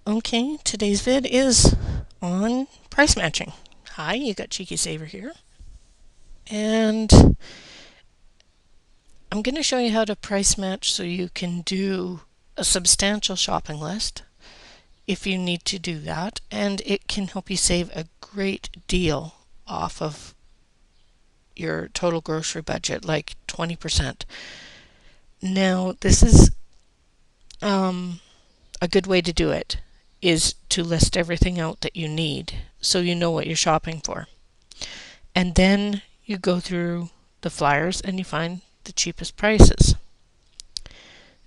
Okay, today's vid is on price matching. Hi, you got Cheeky Saver here. And I'm going to show you how to price match so you can do a substantial shopping list if you need to do that. And it can help you save a great deal off of your total grocery budget, like 20%. Now, this is a good way to do it is to list everything out that you need so you know what you're shopping for. And then you go through the flyers and you find the cheapest prices.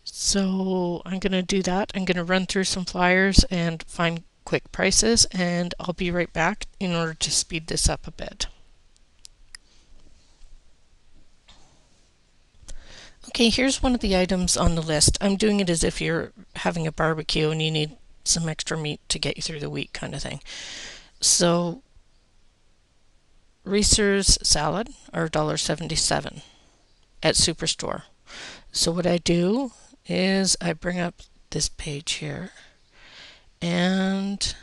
So I'm going to do that. I'm going to run through some flyers and find quick prices, and I'll be right back in order to speed this up a bit. Okay, here's one of the items on the list. I'm doing it as if you're having a barbecue and you need some extra meat to get you through the week kind of thing. So Reese's salad are $1.77 at Superstore. So what I do is I bring up this page here and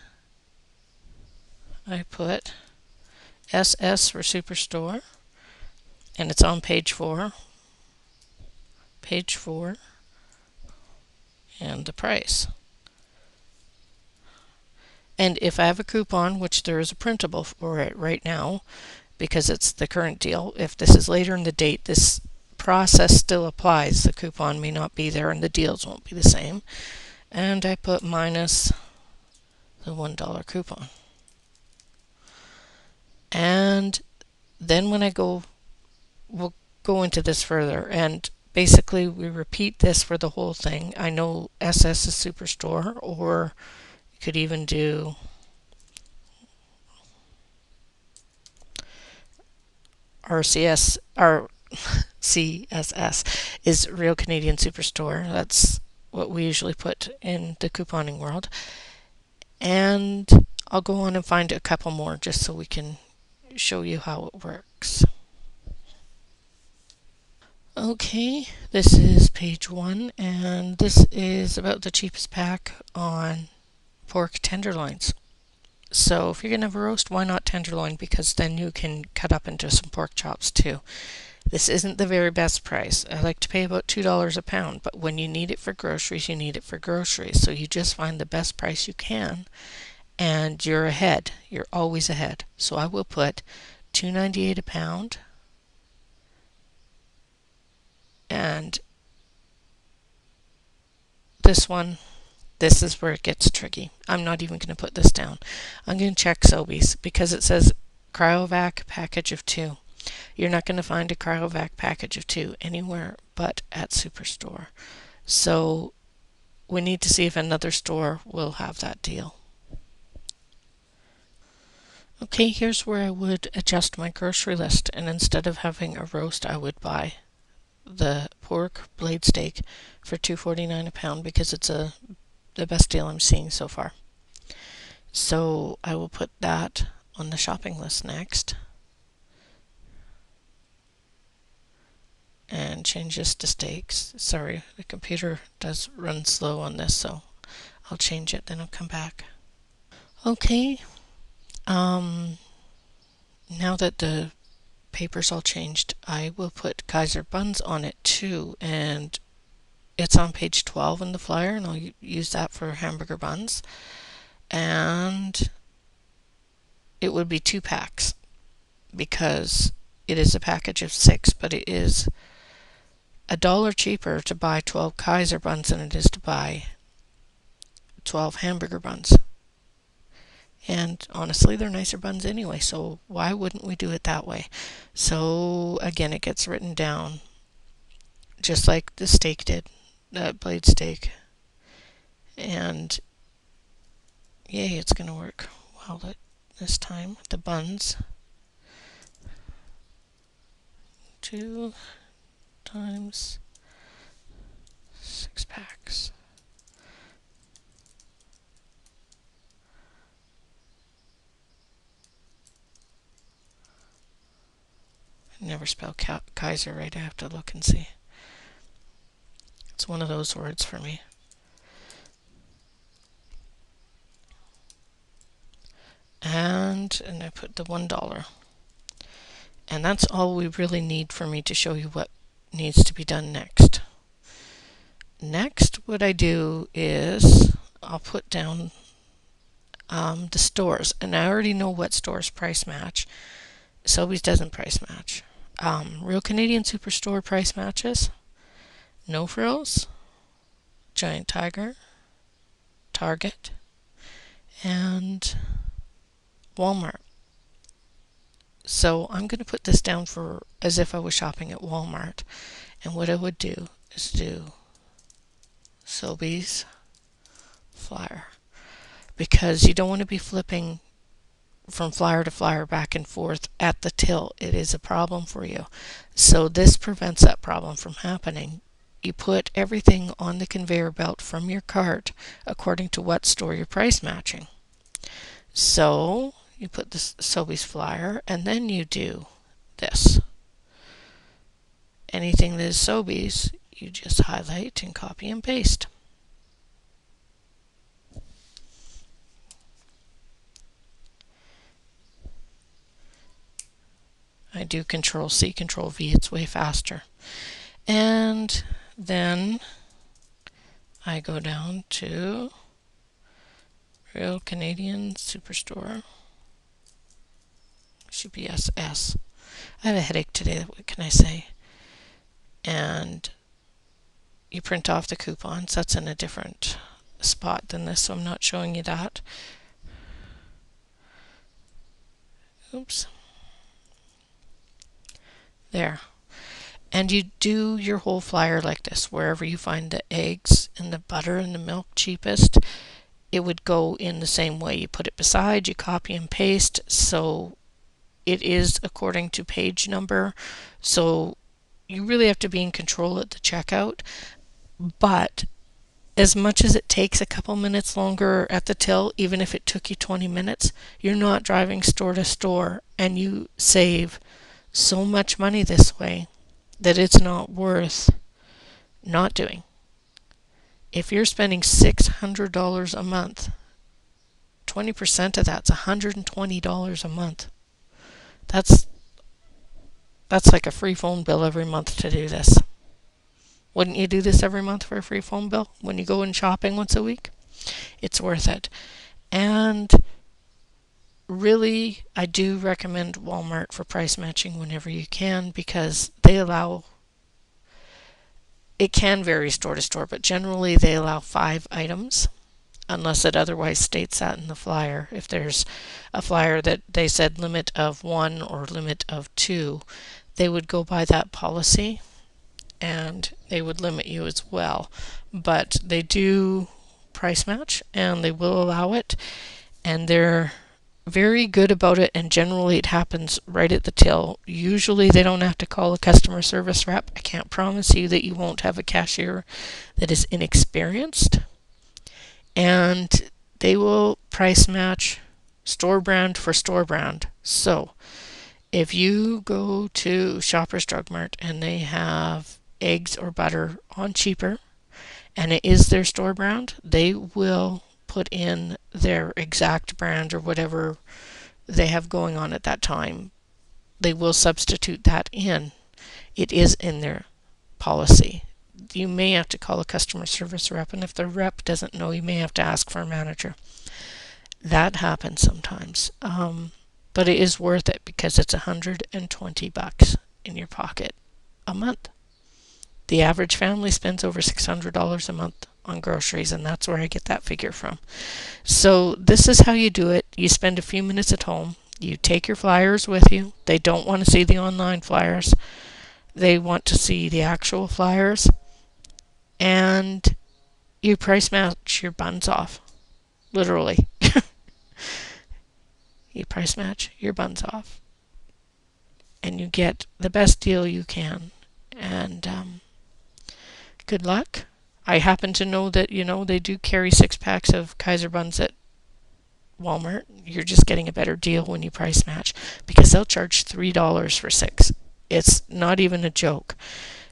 I put SS for Superstore, and it's on page 4, and the price. And if I have a coupon, which there is a printable for it right now because it's the current deal, if this is later in the date, this process still applies. The coupon may not be there and the deals won't be the same. And I put minus the $1 coupon. And then when we'll go into this further, and basically we repeat this for the whole thing. I know SS is Superstore, or you could even do CSS is Real Canadian Superstore. That's what we usually put in the couponing world. And I'll go on and find a couple more just so we can show you how it works. Okay, this is page 1, and this is about the cheapest pack on pork tenderloins. So if you're going to have a roast, why not tenderloin? Because then you can cut up into some pork chops too. This isn't the very best price. I like to pay about $2 a pound, but when you need it for groceries, you need it for groceries. So you just find the best price you can, and you're ahead. You're always ahead. So I will put $2.98 a pound, and this is where it gets tricky. I'm not even going to put this down. I'm going to check Sobeys because it says Cryovac package of 2. You're not going to find a Cryovac package of 2 anywhere but at Superstore. So we need to see if another store will have that deal. Okay, here's where I would adjust my grocery list, and instead of having a roast, I would buy the pork blade steak for $2.49 a pound because it's the best deal I'm seeing so far. So I will put that on the shopping list next and change this to steaks. Sorry, the computer does run slow on this, so I'll change it, then I'll come back. Okay, now that the paper's all changed, I will put Kaiser buns on it too, and it's on page 12 in the flyer, and I'll use that for hamburger buns. And it would be 2 packs because it is a package of 6, but it is $1 cheaper to buy 12 Kaiser buns than it is to buy 12 hamburger buns. And honestly, they're nicer buns anyway, so why wouldn't we do it that way? So again, it gets written down just like the steak did, that blade steak. And yay, it's going to work well this time. The buns, 2 times 6 packs. I never spell Kaiser right. I have to look and see. It's one of those words for me. and I put the $1. And that's all we really need for me to show you what needs to be done next. Next, what I do is I'll put down the stores, and I already know what stores price match. Sobeys doesn't price match. Real Canadian Superstore price matches. No Frills, Giant Tiger, Target, and Walmart. So I'm going to put this down for as if I was shopping at Walmart. And what I would do is do Sobeys flyer, because you don't want to be flipping from flyer to flyer back and forth at the till. It is a problem for you. So this prevents that problem from happening. You put everything on the conveyor belt from your cart according to what store you're price matching. So you put this Sobeys flyer, and then you do this. Anything that is Sobeys, you just highlight and copy and paste. I do Control C, Control V, it's way faster. And then I go down to Real Canadian Superstore. Should be SS. I have a headache today, what can I say? And you print off the coupons. That's in a different spot than this, so I'm not showing you that. Oops. There. And you do your whole flyer like this. Wherever you find the eggs and the butter and the milk cheapest, it would go in the same way. You put it beside, you copy and paste, so it is according to page number. So you really have to be in control at the checkout. But as much as it takes a couple minutes longer at the till, even if it took you 20 minutes, you're not driving store to store, and you save so much money this way that it's not worth not doing. If you're spending $600 a month, 20% of that's $120 a month. That's like a free phone bill every month to do this. Wouldn't you do this every month for a free phone bill when you go in shopping once a week? It's worth it. And really, I do recommend Walmart for price matching whenever you can, because they allow, it can vary store to store, but generally they allow 5 items, unless it otherwise states that in the flyer. If there's a flyer that they said limit of 1 or limit of 2, they would go by that policy and they would limit you as well. But they do price match and they will allow it, and they're very good about it, and generally it happens right at the till. Usually they don't have to call a customer service rep. I can't promise you that you won't have a cashier that is inexperienced, and they will price match store brand for store brand. So if you go to Shoppers Drug Mart and they have eggs or butter on cheaper and it is their store brand, they will put in their exact brand or whatever they have going on at that time. They will substitute that in. It is in their policy. You may have to call a customer service rep, and if the rep doesn't know, you may have to ask for a manager. That happens sometimes. But it is worth it because it's $120 in your pocket a month. The average family spends over $600 a month on groceries, and that's where I get that figure from. So this is how you do it. You spend a few minutes at home. You take your flyers with you. They don't want to see the online flyers. They want to see the actual flyers. And you price match your buns off. Literally. You price match your buns off. And you get the best deal you can. And good luck. I happen to know that, they do carry 6 packs of Kaiser buns at Walmart. You're just getting a better deal when you price match, because they'll charge $3 for 6. It's not even a joke.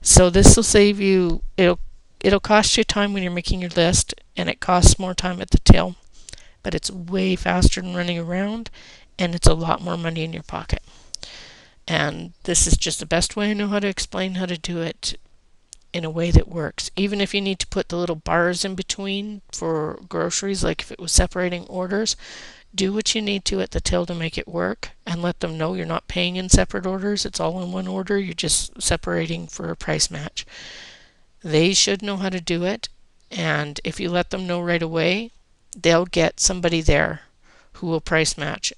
So this will save you, it'll cost you time when you're making your list, and it costs more time at the till. but it's way faster than running around, and it's a lot more money in your pocket. And this is just the best way I know how to explain how to do it in a way that works. Even if you need to put the little bars in between for groceries, like if it was separating orders, do what you need to at the till to make it work, and let them know you're not paying in separate orders. It's all in one order. You're just separating for a price match. They should know how to do it, and if you let them know right away, they'll get somebody there who will price match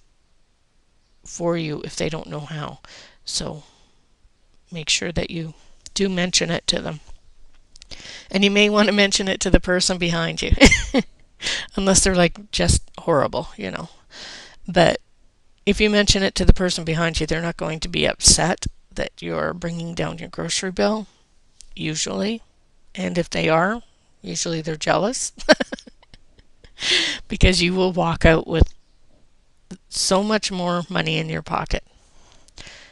for you if they don't know how. So make sure that you do mention it to them. And you may want to mention it to the person behind you, unless they're like just horrible. But if you mention it to the person behind you, they're not going to be upset that you're bringing down your grocery bill, usually. And if they are, usually they're jealous because you will walk out with so much more money in your pocket.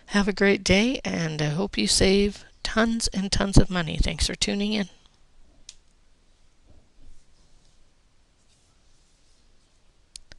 Have a great day, and I hope you save tons and tons of money. Thanks for tuning in.